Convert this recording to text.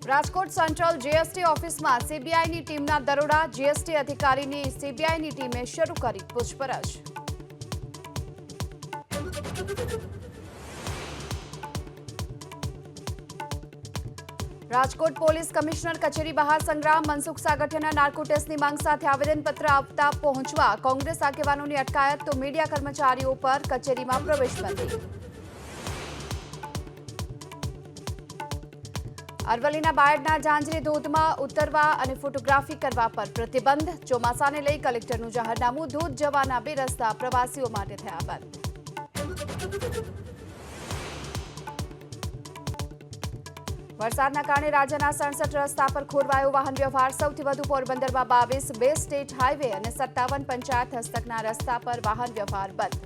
Rajkot central GST ઓફિસમાં સીબીઆઈની ટીમના દરોડા. જીએસટી અધિકારીની સીબીઆઈની ટીમે શરૂ કરી પૂછપરછ. રાજકોટ પોલીસ કમિશનર કચેરી બહાર સંગ્રામ. મનસુખ સાગઠિયાના નાર્કો ટેસ્ટની માંગ સાથે આવેદનપત્ર આપતા પહોંચવા કોંગ્રેસ આગેવાનોની અટકાયત તો મીડિયા કર્મચારીઓ પર કચેરીમાં પ્રવેશબંધી. અરવલ્લીના બાયડના ઝાંઝરી ધોધમાં ઉતરવા અને ફોટોગ્રાફી કરવા પર પ્રતિબંધ. ચોમાસાને લઈ કલેક્ટરનું જાહેરનામું. ધોધ જવાના બે રસ્તા પ્રવાસીઓ માટે થયા બંધ. વરસાદના કારણે રાજ્યના 67 રસ્તા પર ખોરવાયો વાહન વ્યવહાર. સૌથી વધુ પોરબંદરમાં 22, 2 સ્ટેટ હાઈવે અને 57 પંચાયત હસ્તકના રસ્તા પર વાહન વ્યવહાર બંધ.